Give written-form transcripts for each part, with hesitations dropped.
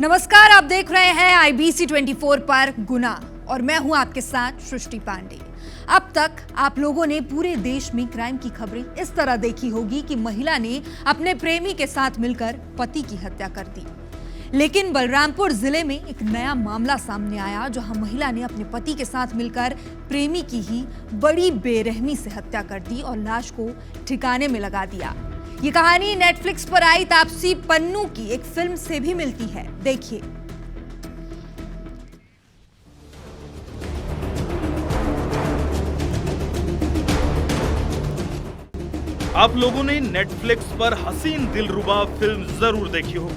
नमस्कार, आप देख रहे हैं IBC 24 पर गुना और मैं हूं आपके साथ सृष्टि पांडे। अब तक आप लोगों ने पूरे देश में क्राइम की खबरें इस तरह देखी होगी कि महिला ने अपने प्रेमी के साथ मिलकर पति की हत्या कर दी। लेकिन बलरामपुर जिले में एक नया मामला सामने आया, जहां महिला ने अपने पति के साथ मिलकर प्रेमी की ही बड़ी बेरहमी से हत्या कर दी और लाश को ठिकाने में लगा दिया। ये कहानी नेटफ्लिक्स पर आई तापसी पन्नू की एक फिल्म से भी मिलती है, देखिए। आप लोगों ने नेटफ्लिक्स पर हसीन दिलरुबा फिल्म जरूर देखी हो।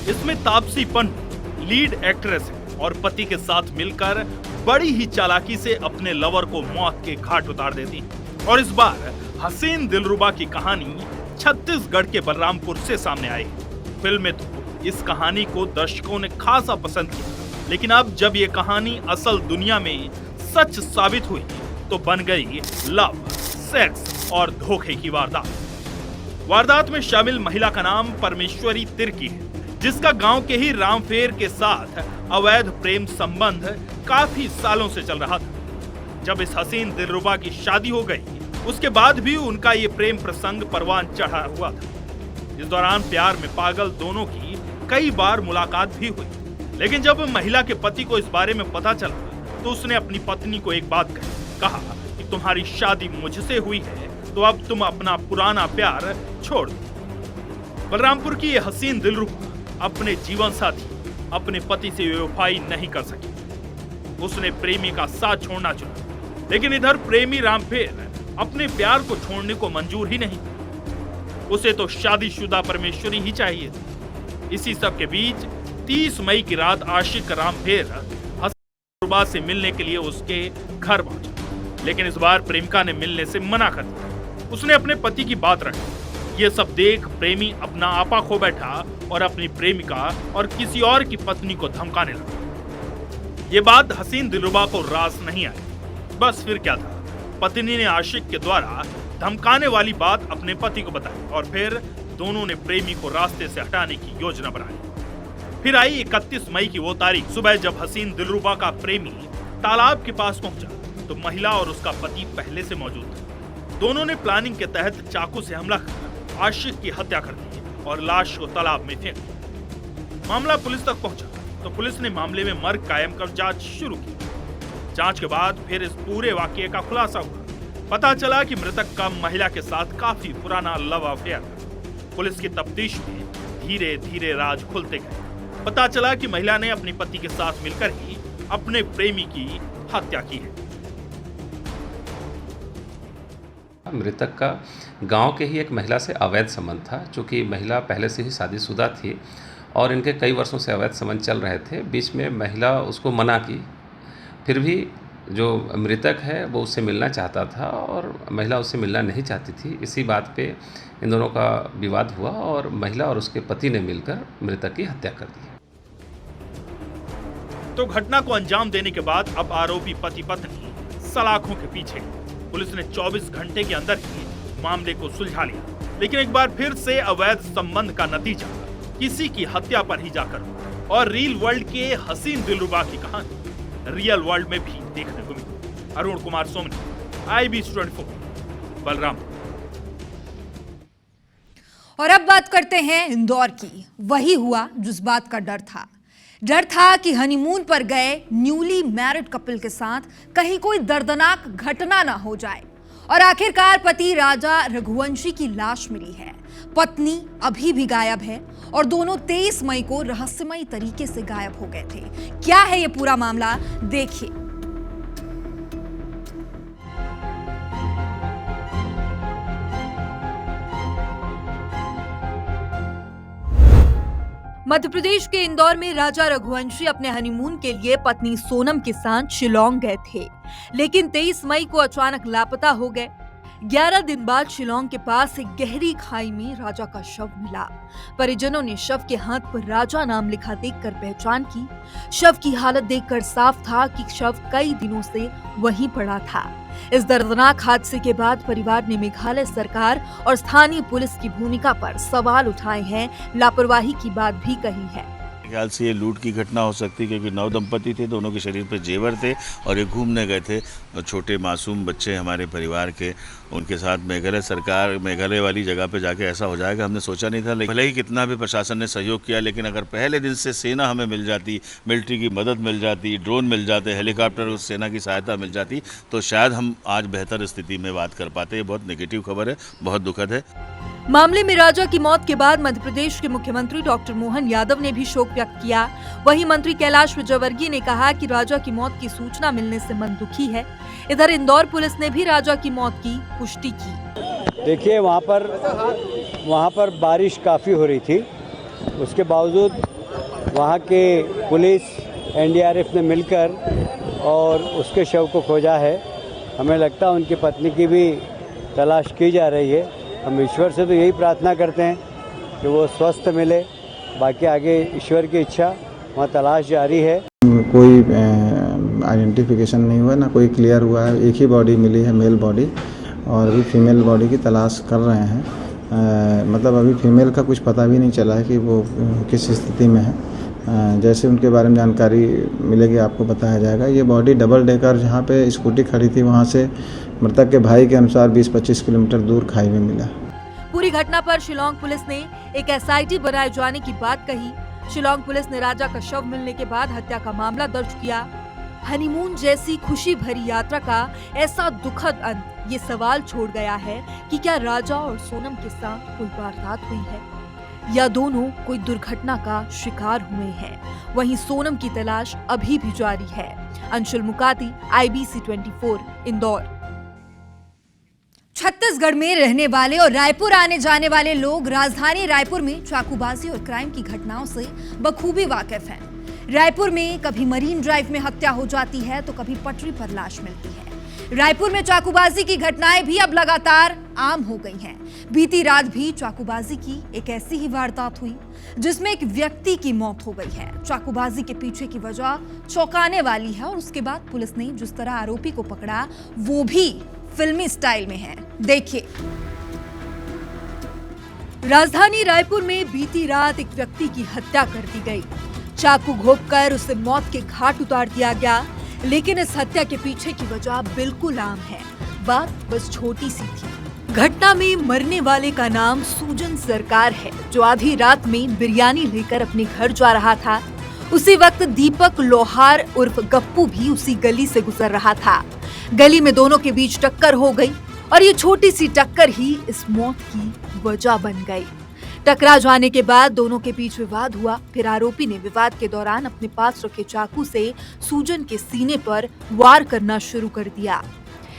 इसमें तापसी पन्नू लीड एक्ट्रेस है और पति के साथ मिलकर बड़ी ही चालाकी से अपने लवर को मौत के घाट उतार देती। और इस बार हसीन दिलरुबा की कहानी छत्तीसगढ़ के बलरामपुर से सामने आई। फिल्म में तो इस कहानी को दर्शकों ने खासा पसंद किया, लेकिन अब जब ये कहानी असल दुनिया में सच साबित हुई तो बन गई लव, सेक्स और धोखे की वारदात। वारदात में शामिल महिला का नाम परमेश्वरी तिर्की है, जिसका गांव के ही रामफेर के साथ अवैध प्रेम संबंध काफी सालों से चल रहा था। जब इस हसीन दिलरुबा की शादी हो गई, उसके बाद भी उनका ये प्रेम प्रसंग परवान चढ़ा हुआ था। इस दौरान प्यार में पागल दोनों की कई बार मुलाकात भी हुई, लेकिन जब महिला के पति को इस बारे में पता चला तो उसने अपनी पत्नी को एक बात कही। कहा कि तुम्हारी शादी मुझसे हुई है तो अब तुम अपना पुराना प्यार छोड़ दो। बलरामपुर की ये हसीन दिलरुबा अपने जीवन साथी अपने पति से बेवफाई नहीं कर सकी। उसने प्रेमी का साथ छोड़ना चुना, लेकिन इधर प्रेमी रामफेर अपने प्यार को छोड़ने को मंजूर ही नहीं। उसे तो शादीशुदा परमेश्वरी ही चाहिए। इसी सब के बीच 30 मई की रात आशिक रामफेर दिलरुबा से मिलने के लिए उसके घर पहुंचा, लेकिन इस बार प्रेमिका ने मिलने से मना कर दिया। उसने अपने पति की बात रखी। ये सब देख प्रेमी अपना आपा खो बैठा और अपनी प्रेमिका और किसी और की पत्नी को धमकाने लगा। ये बात हसीन दिलरुबा को रास नहीं आई। बस फिर क्या था, पत्नी ने आशिक के द्वारा धमकाने वाली बात अपने पति को बताई और फिर दोनों ने प्रेमी को रास्ते से हटाने की योजना बनाई। फिर आई 31 मई की वो तारीख। सुबह जब हसीन दिलरुबा का प्रेमी तालाब के पास पहुंचा तो महिला और उसका पति पहले से मौजूद थे। दोनों ने प्लानिंग के तहत चाकू से हमला कर आशिक की हत्या कर दी और लाश को तालाब में फेंक दिया। मामला पुलिस तक पहुंचा तो पुलिस ने मामले में मर्ग कायम कर जांच शुरू की। जांच के बाद फिर इस पूरे वाकये का खुलासा हुआ। पता चला कि मृतक का महिला के साथ काफी पुराना लव अफेयर था। पुलिस की तफ्तीश में धीरे धीरे राज खुलते गए। पता चला कि महिला ने अपने पति के साथ मिलकर ही अपने प्रेमी की हत्या की है। मृतक का गांव के ही एक महिला से अवैध संबंध था, चूँकि महिला पहले से ही शादीशुदा थी और इनके कई वर्षों से अवैध संबंध चल रहे थे। बीच में महिला उसको मना की, फिर भी जो मृतक है वो उससे मिलना चाहता था और महिला उससे मिलना नहीं चाहती थी। इसी बात पे इन दोनों का विवाद हुआ और महिला और उसके पति ने मिलकर मृतक की हत्या कर दी। तो घटना को अंजाम देने के बाद अब आरोपी पति पत्नी सलाखों के पीछे। पुलिस ने 24 घंटे के अंदर ही मामले को सुलझा लिया, लेकिन एक बार फिर से अवैध संबंध का नतीजा किसी की हत्या पर ही जाकर हुआ। और रियल वर्ल्ड के हसीन दिलरुबा की कहानी रियल वर्ल्ड में भी देखने को मिली। अरुण कुमार सोमनी, IBC 24, बलरामपुर। और अब बात करते हैं इंदौर की। वही हुआ जिस बात का डर था। डर था कि हनीमून पर गए न्यूली मैरिड कपल के साथ कहीं कोई दर्दनाक घटना ना हो जाए। और आखिरकार पति राजा रघुवंशी की लाश मिली है। पत्नी अभी भी गायब है और दोनों 23 मई को रहस्यमयी तरीके से गायब हो गए थे। क्या है ये पूरा मामला, देखिए। मध्य प्रदेश के इंदौर में राजा रघुवंशी अपने हनीमून के लिए पत्नी सोनम के साथ शिलोंग गए थे, लेकिन 23 मई को अचानक लापता हो गए। 11 दिन बाद शिलोंग के पास एक गहरी खाई में राजा का शव मिला। परिजनों ने शव के हाथ पर राजा नाम लिखा देखकर पहचान की। शव की हालत देखकर साफ था कि शव कई दिनों से वहीं पड़ा था। इस दर्दनाक हादसे के बाद परिवार ने मेघालय सरकार और स्थानीय पुलिस की भूमिका पर सवाल उठाए हैं, लापरवाही की बात भी कही है। ख्याल से ये लूट की घटना हो सकती है, क्योंकि 9 दंपति थे, दोनों के शरीर पर जेवर थे और ये घूमने गए थे। छोटे मासूम बच्चे हमारे परिवार के, उनके साथ मेघालय वाली जगह पे जाके ऐसा हो जाएगा हमने सोचा नहीं था। लेकिन भले ही कितना भी प्रशासन ने सहयोग किया, लेकिन अगर पहले दिन से सेना हमें मिल जाती, मिलिट्री की मदद मिल जाती, ड्रोन मिल जाते, हेलीकॉप्टर उस सेना की सहायता मिल जाती, तो शायद हम आज बेहतर स्थिति में बात कर पाते। ये बहुत नेगेटिव खबर है, बहुत दुखद है। मामले में राजा की मौत के बाद मध्य प्रदेश के मुख्यमंत्री डॉक्टर मोहन यादव ने भी शोक व्यक्त किया। वहीं मंत्री कैलाश विजयवर्गीय ने कहा कि राजा की मौत की सूचना मिलने से मन दुखी है। इधर इंदौर पुलिस ने भी राजा की मौत की पुष्टि की। देखिए, वहाँ पर बारिश काफ़ी हो रही थी, उसके बावजूद वहाँ के पुलिस एनडीआरएफ ने मिलकर और उसके शव को खोजा है। हमें लगता है उनकी पत्नी की भी तलाश की जा रही है। हम ईश्वर से तो यही प्रार्थना करते हैं कि वो स्वस्थ मिले, बाकी आगे ईश्वर की इच्छा, वहाँ तलाश जारी है। कोई आइडेंटिफिकेशन नहीं हुआ, ना कोई क्लियर हुआ है। एक ही बॉडी मिली है, मेल बॉडी, और अभी फीमेल बॉडी की तलाश कर रहे हैं। मतलब अभी फीमेल का कुछ पता भी नहीं चला है कि वो किस स्थिति में है। जैसे उनके बारे में जानकारी मिलेगी आपको बताया जाएगा। ये बॉडी डबल डेकर जहाँ पे स्कूटी खड़ी थी, वहाँ से मृतक के भाई के अनुसार 20-25 किलोमीटर दूर खाई में मिला। पूरी घटना पर शिलांग पुलिस ने एक एसआईटी बनाए जाने की बात कही। शिलांग पुलिस ने राजा का शव मिलने के बाद हत्या का मामला दर्ज किया। हनीमून जैसी खुशी भरी यात्रा का ऐसा दुखद अंत ये सवाल छोड़ गया है कि क्या राजा और सोनम के साथ कोई वारदात हुई है या दोनों कोई दुर्घटना का शिकार हुए हैं। वहीं सोनम की तलाश अभी भी जारी है। अंशुल मुकाती, IBC 24, इंदौर। छत्तीसगढ़ में रहने वाले और रायपुर आने जाने वाले लोग राजधानी रायपुर में चाकूबाजी और क्राइम की घटनाओं से बखूबी वाकिफ हैं। रायपुर में कभी मरीन ड्राइव में हत्या हो जाती है तो कभी पटरी पर लाश मिलती है। रायपुर में चाकूबाजी की घटनाएं भी अब लगातार आम हो गई हैं। बीती रात भी चाकूबाजी की एक ऐसी ही वारदात हुई जिसमें एक व्यक्ति की मौत हो गई है। चाकूबाजी के पीछे की वजह चौंकाने वाली है और उसके बाद पुलिस ने जिस तरह आरोपी को पकड़ा वो भी फिल्मी स्टाइल में है। देखिए। राजधानी रायपुर में बीती रात एक व्यक्ति की हत्या कर दी गई। चाकू घोंपकर उसे मौत के घाट उतार दिया गया। लेकिन इस हत्या के पीछे की वजह बिल्कुल आम है, बात बस छोटी सी थी। घटना में मरने वाले का नाम सूजन सरकार है, जो आधी रात में बिरयानी लेकर अपने घर जा रहा था। उसी वक्त दीपक लोहार उर्फ गप्पू भी उसी गली से गुजर रहा था। गली में दोनों के बीच टक्कर हो गई और ये छोटी सी टक्कर ही इस मौत की वजह बन गई। टकरा जाने के बाद दोनों के बीच विवाद हुआ। फिर आरोपी ने विवाद के दौरान अपने पास रखे चाकू से सूजन के सीने पर वार करना शुरू कर दिया।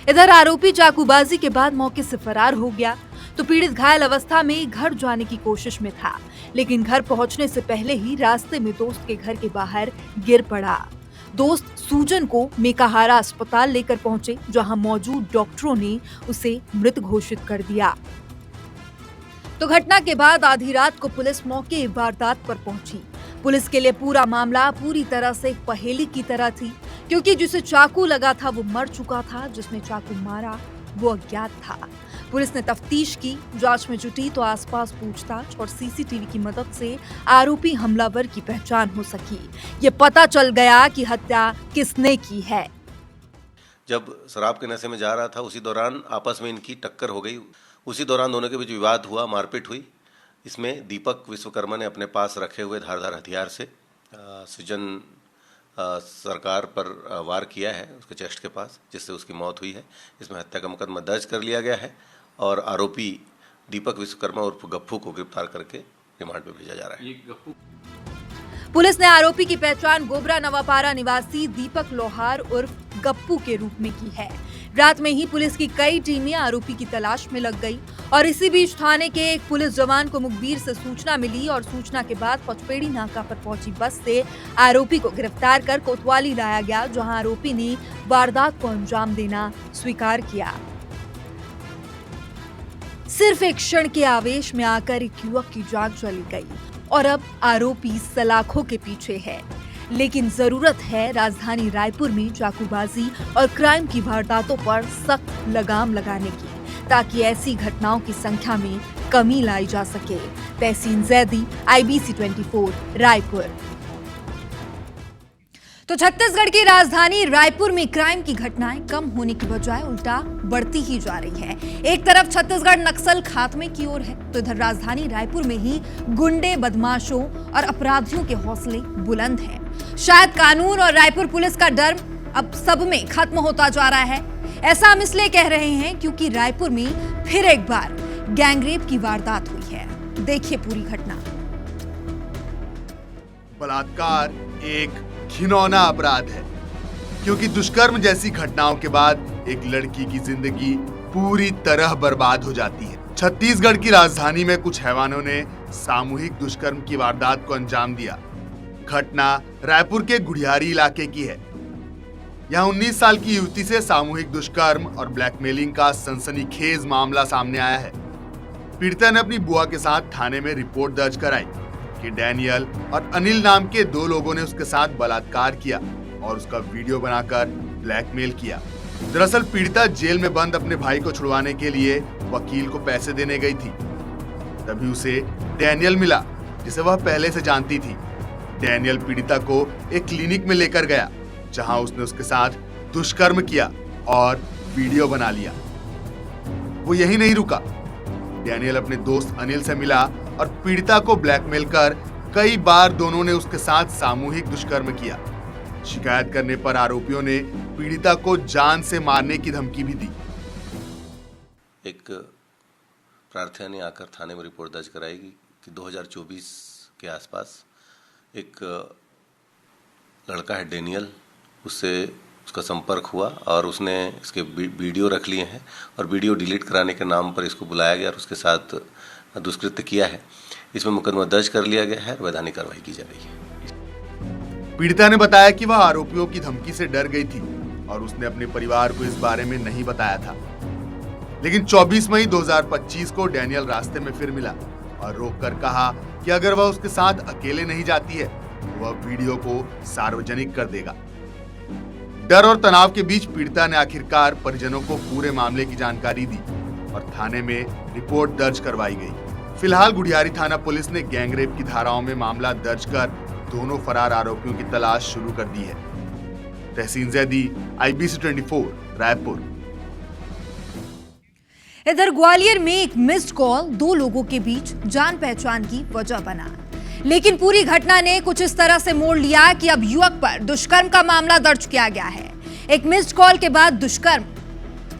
इधर आरोपी चाकूबाजी के बाद मौके से फरार हो गया तो पीड़ित घायल अवस्था में घर जाने की कोशिश में था, लेकिन घर पहुंचने से पहले ही रास्ते में दोस्त के घर के बाहर गिर पड़ा। दोस्त सूजन को मेकाहारा अस्पताल लेकर पहुंचे, जहां मौजूद डॉक्टरों ने उसे मृत घोषित कर दिया। तो घटना के बाद आधी रात को पुलिस मौके वारदात पर पहुंची। पुलिस के लिए पूरा मामला पूरी तरह से एक पहेली की तरह थी, क्योंकि जिसे चाकू लगा था वो मर चुका था, जिसने चाकू मारा वो अज्ञात था। पुलिस ने तफ्तीश की, जांच में जुटी तो आसपास पूछताछ और सीसीटीवी की मदद से आरोपी हमलावर की पहचान हो सकी। ये पता चल गया कि हत्या किसने की है। जब शराब के नशे में जा रहा था उसी दौरान आपस में इनकी टक्कर हो गई। उसी दौरान दोनों के बीच विवाद हुआ, मारपीट हुई। इसमें दीपक विश्वकर्मा ने अपने पास रखे हुए धारदार हथियार से सूजन सरकार पर वार किया है उसके चेस्ट के पास, जिससे उसकी मौत हुई है। इसमें हत्या का मुकदमा दर्ज कर लिया गया है और आरोपी दीपक विश्वकर्मा उर्फ गप्पू को गिरफ्तार करके रिमांड पे भेजा जा रहा है। पुलिस ने आरोपी की पहचान गोबरा नवापारा निवासी दीपक लोहार उर्फ गप्पू के रूप में की है। रात में ही पुलिस की कई टीमें आरोपी की तलाश में लग गई और इसी बीच थाने के एक पुलिस जवान को मुखबिर से सूचना मिली और सूचना के बाद पचपेड़ी नाका पर पहुंची बस से आरोपी को गिरफ्तार कर कोतवाली लाया गया, जहां आरोपी ने वारदात को अंजाम देना स्वीकार किया। सिर्फ एक क्षण के आवेश में आकर एक युवक की जान चली गई और अब आरोपी सलाखों के पीछे है। लेकिन जरूरत है राजधानी रायपुर में चाकूबाजी और क्राइम की वारदातों पर सख्त लगाम लगाने की, ताकि ऐसी घटनाओं की संख्या में कमी लाई जा सके। तहसीन जैदी, IBC 24, रायपुर। तो छत्तीसगढ़ की राजधानी रायपुर में क्राइम की घटनाएं कम होने की बजाय उल्टा बढ़ती ही जा रही है। एक तरफ छत्तीसगढ़ नक्सल खात्मे की ओर है, तो इधर राजधानी रायपुर में ही गुंडे, बदमाशों और अपराधियों के हौसले बुलंद हैं। शायद कानून और रायपुर पुलिस का डर अब सब में खत्म होता जा रहा है। ऐसा हम इसलिए कह रहे हैं क्योंकि रायपुर में फिर एक बार गैंगरेप की वारदात हुई है। देखिए पूरी घटना। बलात्कार एक घिनौना अपराध है, क्योंकि दुष्कर्म जैसी घटनाओं के बाद एक लड़की की जिंदगी पूरी तरह बर्बाद हो जाती है। छत्तीसगढ़ की राजधानी में कुछ हैवानों ने सामूहिक दुष्कर्म की वारदात को अंजाम दिया। घटना रायपुर के गुढ़ियारी इलाके की है। यहाँ 19 साल की युवती से सामूहिक दुष्कर्म और ब्लैकमेलिंग का सनसनीखेज मामला सामने आया है। पीड़िता ने अपनी बुआ के साथ थाने में रिपोर्ट दर्ज कराई कि डैनियल और अनिल नाम के दो लोगों ने उसके साथ बलात्कार किया और उसका वीडियो बनाकर ब्लैकमेल किया। दरअसल पीड़िता जेल में बंद अपने भाई को छुड़वाने के लिए वकील को पैसे देने गई थी। तभी उसे डैनियल मिला, जिसे वह पहले से जानती थी। डैनियल पीड़िता को एक क्लिनिक में लेकर गया, जहां उसने उसके साथ दुष्कर्म किया और वीडियो बना लिया। वो यही नहीं रुका, डैनियल अपने दोस्त अनिल से मिला और पीड़िता को ब्लैकमेल कर कई बार दोनों ने उसके साथ सामूहिक दुष्कर्म किया। शिकायत करने पर आरोपियों ने पीड़िता को जान से मारने की धमकी भी दी। एक प्रार्थना ने आकर थाने में रिपोर्ट दर्ज कराई कि 2024 के आसपास एक लड़का है डैनियल, उससे उसका संपर्क हुआ और उसने इसके वीडियो रख लिए हैं और वीडियो डिलीट कराने के नाम पर इसको बुलाया गया और उसके साथ दुष्कृत्य किया है। इसमें मुकदमा दर्ज कर लिया गया है और वैधानिक कार्रवाई की जा रही है। पीड़िता ने बताया कि वह आरोपियों की धमकी से डर गई थी और उसने अपने परिवार को इस बारे में नहीं बताया था। लेकिन 24 मई 2025 को डैनियल रास्ते में फिर मिला और रोककर कहा कि अगर वह उसके साथ अकेले नहीं जाती है तो वह वीडियो को सार्वजनिक कर देगा। डर और तनाव के बीच पीड़िता ने आखिरकार परिजनों को पूरे मामले की जानकारी दी और थाने में रिपोर्ट दर्ज करवाई गई। फिलहाल गुढ़ियारी थाना पुलिस ने गैंगरेप की धाराओं में मामला दर्ज कर दोनों फरार आरोपियों की तलाश शुरू कर दी है। तहसीन जैदी, IBC 24, रायपुर। इधर ग्वालियर में एक मिस्ड कॉल दो लोगों के बीच जान पहचान की वजह बना, लेकिन पूरी घटना ने कुछ इस तरह से मोड़ लिया कि अब युवक पर दुष्कर्म का मामला दर्ज किया गया है। एक मिस्ड कॉल के बाद दुष्कर्म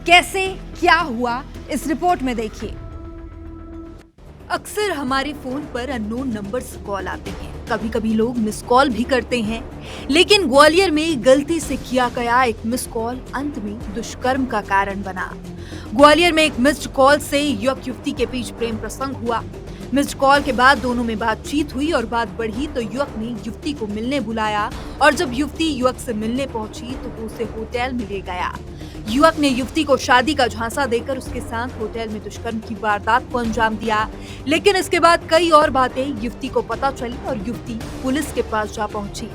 कैसे, क्या हुआ, इस रिपोर्ट में देखिए। अक्सर हमारे फोन पर अननोन नंबर से कॉल आते हैं, कभी कभी लोग मिस कॉल भी करते हैं, लेकिन ग्वालियर में गलती से किया गया एक मिस कॉल अंत में दुष्कर्म का कारण बना। ग्वालियर में एक मिस्ड कॉल से युवक युवती के बीच प्रेम प्रसंग हुआ। मिस्ड कॉल के बाद दोनों में बातचीत हुई और बात बढ़ी तो युवक ने युवती को मिलने बुलाया और जब युवती युवक से मिलने पहुंची तो वो उसे होटल में ले गया। युवक ने युवती को शादी का झांसा देकर उसके साथ होटल में दुष्कर्म की वारदात को अंजाम दिया, लेकिन इसके बाद कई और बातें युवती को पता चली और युवती पुलिस के पास जा पहुंची।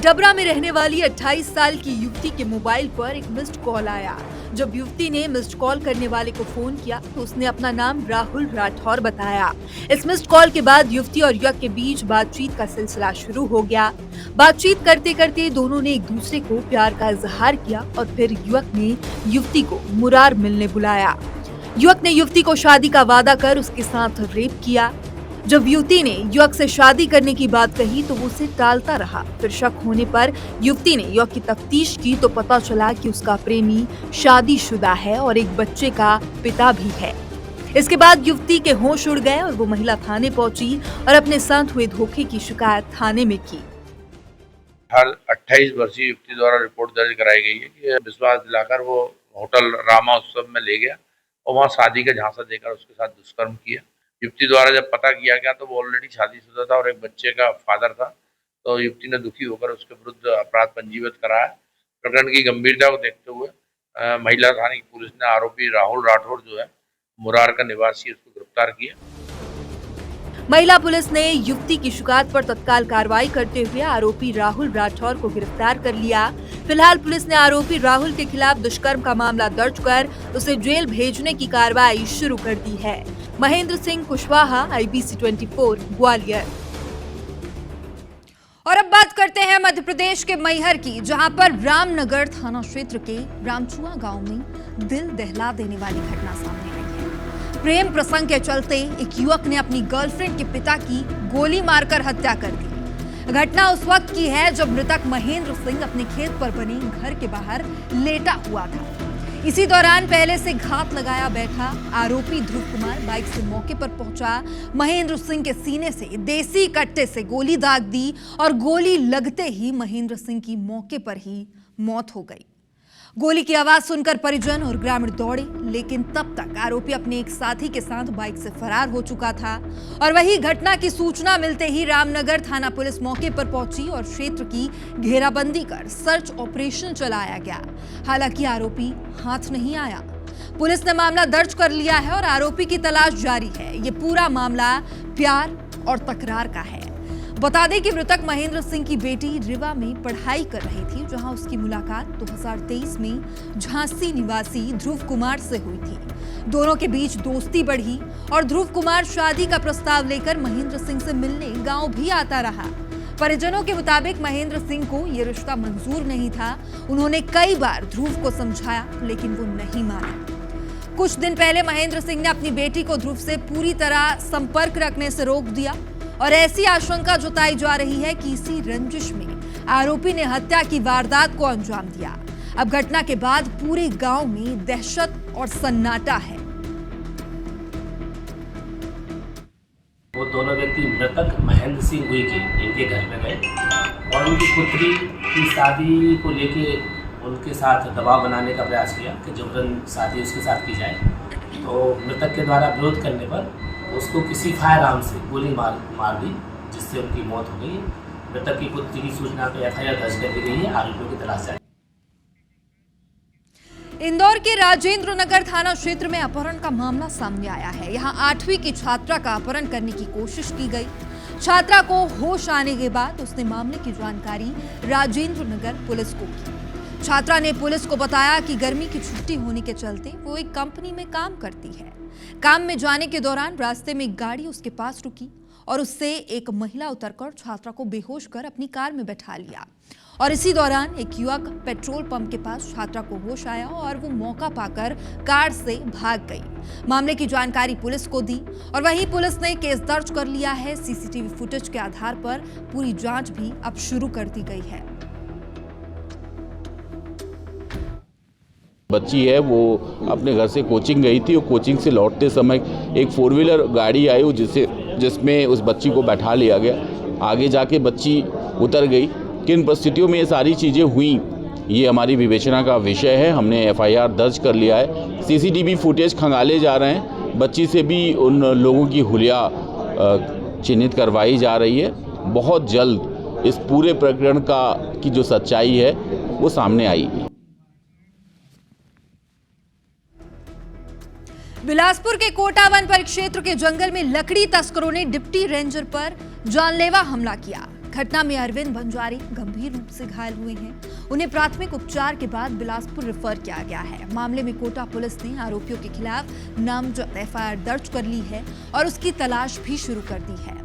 डबरा में रहने वाली 28 साल की युवती के मोबाइल पर एक मिस्ड कॉल आया। जब युवती ने मिस्ड कॉल करने वाले को फोन किया तो उसने अपना नाम राहुल राठौर बताया। इस मिस्ड कॉल के बाद युवती और युवक के बीच बातचीत का सिलसिला शुरू हो गया। बातचीत करते करते दोनों ने एक दूसरे को प्यार का इजहार किया और फिर युवक ने युवती को मुरार मिलने बुलाया। युवक ने युवती को शादी का वादा कर उसके साथ रेप किया। जब युवती ने युवक से शादी करने की बात कही तो वो उसे टालता रहा। फिर शक होने पर युवती ने युवक की तफ्तीश की तो पता चला कि उसका प्रेमी शादीशुदा है और एक बच्चे का पिता भी है। इसके बाद युवती के होश उड़ गए और वो महिला थाने पहुंची और अपने साथ हुए धोखे की शिकायत थाने में की। हर 28 वर्षीय युवती द्वारा रिपोर्ट दर्ज कराई गई है कि विश्वास दिलाकर वो होटल रामा उत्सव में ले गया और वहाँ शादी का झांसा देकर उसके साथ दुष्कर्म किया। युवती द्वारा जब पता किया गया तो वो ऑलरेडी शादीशुदा था और एक बच्चे का फादर था, तो युवती ने दुखी होकर उसके विरुद्ध अपराध पंजीबद्ध कराया। प्रकरण की गंभीरता को देखते हुए महिला थाने की पुलिस ने आरोपी राहुल राठौर जो है मुरार का निवासी उसको गिरफ्तार किया। महिला पुलिस ने युवती की शिकायत पर तत्काल कार्रवाई करते हुए आरोपी राहुल राठौर को गिरफ्तार कर लिया। फिलहाल पुलिस ने आरोपी राहुल के खिलाफ दुष्कर्म का मामला दर्ज कर उसे जेल भेजने की कार्रवाई शुरू कर दी है। महेंद्र सिंह कुशवाहा, IBC 24, ग्वालियर। और अब बात करते हैं मध्य प्रदेश के मैहर की, जहां पर रामनगर थाना क्षेत्र के रामचुआ गांव में दिल दहला देने वाली घटना सामने आई है। प्रेम प्रसंग के चलते एक युवक ने अपनी गर्लफ्रेंड के पिता की गोली मारकर हत्या कर दी। घटना उस वक्त की है जब मृतक महेंद्र सिंह अपने खेत पर बने घर के बाहर लेटा हुआ था। इसी दौरान पहले से घात लगाया बैठा आरोपी ध्रुव कुमार बाइक से मौके पर पहुंचा, महेंद्र सिंह के सीने से देसी कट्टे से गोली दाग दी और गोली लगते ही महेंद्र सिंह की मौके पर ही मौत हो गई। गोली की आवाज सुनकर परिजन और ग्रामीण दौड़े, लेकिन तब तक आरोपी अपने एक साथी के साथ बाइक से फरार हो चुका था। और वही घटना की सूचना मिलते ही रामनगर थाना पुलिस मौके पर पहुंची और क्षेत्र की घेराबंदी कर सर्च ऑपरेशन चलाया गया। हालांकि आरोपी हाथ नहीं आया। पुलिस ने मामला दर्ज कर लिया है और आरोपी की तलाश जारी है। ये पूरा मामला प्यार और तकरार का है। बता दें कि मृतक महेंद्र सिंह की बेटी रिवा में पढ़ाई कर रही थी, जहां उसकी मुलाकात 2023 में झांसी निवासी ध्रुव कुमार से हुई थी। दोनों के बीच दोस्ती बढ़ी और ध्रुव कुमार शादी का प्रस्ताव लेकर महेंद्र सिंह से मिलने गांव भी आता रहा। परिजनों के मुताबिक महेंद्र सिंह को यह रिश्ता मंजूर नहीं था। उन्होंने कई बार ध्रुव को समझाया, लेकिन वो नहीं माना। कुछ दिन पहले महेंद्र सिंह ने अपनी बेटी को ध्रुव से पूरी तरह संपर्क रखने से रोक दिया और ऐसी आशंका जताई जा रही है कि इसी रंजिश में आरोपी ने हत्या की वारदात को अंजाम दिया। अब घटना के बाद पूरे गांव में दहशत और सन्नाटा है। वो दोनों व्यक्ति मृतक महेंद्र सिंह हुई के इनके घर में गए और उनकी पुत्री की शादी को लेके उनके साथ दबाव बनाने का प्रयास किया कि जबरन शादी उसके साथ की जाए। तो मृतक के द्वारा विरोध करने पर उसको किसी फायर आर्म से गोली मार दी, जिससे उनकी मौत हो गई। मृतक की पुत्री की सूचना पर एफआईआर दर्ज कर दी गई है। आरोपियों की तलाश जारी। इंदौर के राजेंद्र नगर थाना क्षेत्र में अपहरण का मामला सामने आया है। यहां 8वीं की छात्रा का अपहरण करने की कोशिश की गई। छात्रा को होश आने के बाद उसने मामले की जानकारी राजेंद्र नगर पुलिस को की। छात्रा ने पुलिस को बताया कि गर्मी की छुट्टी होने के चलते वो एक कंपनी में काम करती है। काम में जाने के दौरान रास्ते में एक गाड़ी उसके पास रुकी और उससे एक महिला उतरकर छात्रा को बेहोश कर अपनी कार में बैठा लिया। और इसी दौरान एक युवक पेट्रोल पंप के पास छात्रा को होश आया और वो मौका पाकर कार से भाग गई। मामले की जानकारी पुलिस को दी और वहीं पुलिस ने केस दर्ज कर लिया है। सीसीटीवी फुटेज के आधार पर पूरी जांच भी अब शुरू कर दी गई है। बच्ची है वो अपने घर से कोचिंग गई थी और कोचिंग से लौटते समय एक 4 व्हीलर गाड़ी आई जिसमें उस बच्ची को बैठा लिया गया। आगे जाके बच्ची उतर गई। किन परिस्थितियों में ये सारी चीज़ें हुई, ये हमारी विवेचना का विषय है। हमने एफआईआर दर्ज कर लिया है। सीसीटीवी फुटेज खंगाले जा रहे हैं। बच्ची से भी उन लोगों की हुलिया चिन्हित करवाई जा रही है। बहुत जल्द इस पूरे प्रकरण की जो सच्चाई है वो सामने आएगी। बिलासपुर के कोटा वन परिक्षेत्र के जंगल में लकड़ी तस्करों ने डिप्टी रेंजर पर जानलेवा हमला किया। घटना में अरविंद बंजारी गंभीर रूप से घायल हुए हैं। उन्हें प्राथमिक उपचार के बाद बिलासपुर रेफर किया गया है। मामले में कोटा पुलिस ने आरोपियों के खिलाफ नामजद एफआईआर दर्ज कर ली है और उसकी तलाश भी शुरू कर दी है।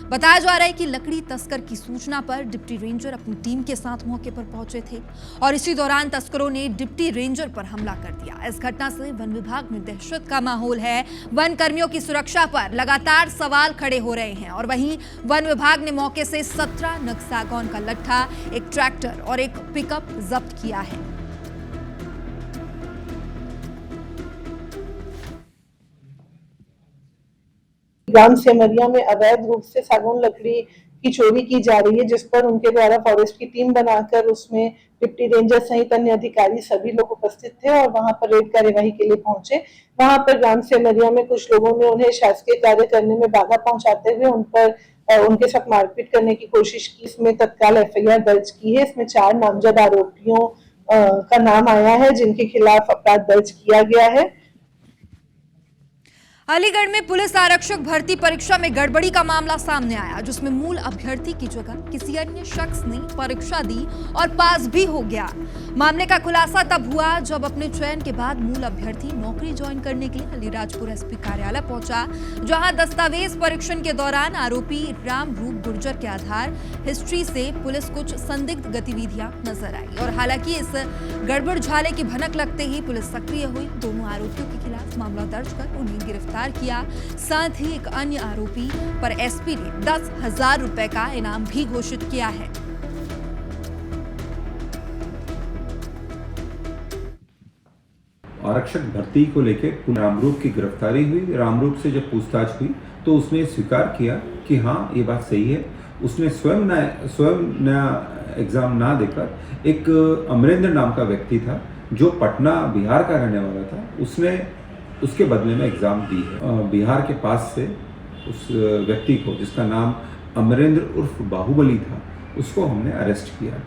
बताया जा रहा है कि लकड़ी तस्कर की सूचना पर डिप्टी रेंजर अपनी टीम के साथ मौके पर पहुंचे थे और इसी दौरान तस्करों ने डिप्टी रेंजर पर हमला कर दिया। इस घटना से वन विभाग में दहशत का माहौल है। वन कर्मियों की सुरक्षा पर लगातार सवाल खड़े हो रहे हैं और वहीं वन विभाग ने मौके से 17 नग सागौन का लट्ठा, एक ट्रैक्टर और एक पिकअप जब्त किया है। ग्राम सेमरिया में अवैध रूप से सागौन लकड़ी की चोरी की जा रही है, जिस पर उनके द्वारा फॉरेस्ट की टीम बनाकर उसमें डिप्टी रेंजर सहित अन्य अधिकारी सभी लोग उपस्थित थे और वहां पर रेड कार्यवाही के लिए पहुंचे। वहां पर ग्राम सेमरिया में कुछ लोगों ने उन्हें शासकीय कार्य करने में बाधा पहुंचाते हुए उन पर उनके साथ मारपीट करने की कोशिश की। इसमें तत्काल एफआईआर दर्ज की है। इसमें 4 नामजद आरोपियों का नाम आया है जिनके खिलाफ अपराध दर्ज किया गया है। अलीगढ़ में पुलिस आरक्षक भर्ती परीक्षा में गड़बड़ी का मामला सामने आया, जिसमें मूल अभ्यर्थी की जगह किसी अन्य शख्स ने परीक्षा दी और पास भी हो गया। मामले का खुलासा तब हुआ जब अपने चयन के बाद मूल अभ्यर्थी नौकरी ज्वाइन करने के लिए अलीराजपुर एसपी कार्यालय पहुंचा, जहां दस्तावेज परीक्षण के दौरान आरोपी रामरूप गुर्जर के आधार हिस्ट्री से पुलिस कुछ संदिग्ध गतिविधियां नजर आई और हालांकि इस गड़बड़ झाले की भनक लगते ही पुलिस सक्रिय हुई। दोनों आरोपियों के खिलाफ मामला दर्ज कर उन्हें गिरफ्तार किया। साथ ही एक अन्य आरोपी पर एसपी ने 10,000 रुपए का इनाम भी घोषित किया है। आरक्षक भर्ती को लेकर रामरूप की गिरफ्तारी हुई। रामरूप से जब पूछताछ हुई तो उसने स्वीकार किया कि हाँ, ये बात सही है। उसने स्वयं नया एग्जाम ना देकर एक अमरेंद्र नाम का व्यक्ति था जो पटना बिहार का रहने वाला था, उसने उसके बदले में एग्जाम दी है। बिहार के पास से उस व्यक्ति को, जिसका नाम अमरेंद्र उर्फ बाहुबली था, उसको हमने अरेस्ट किया।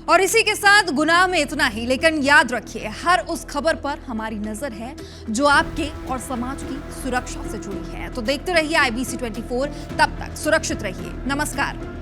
और इसी के साथ गुनाह में इतना ही, लेकिन याद रखिए हर उस खबर पर हमारी नजर है जो आपके और समाज की सुरक्षा से जुड़ी है। तो देखते रहिए IBC 24। तब तक सुरक्षित रहिए। नमस्कार।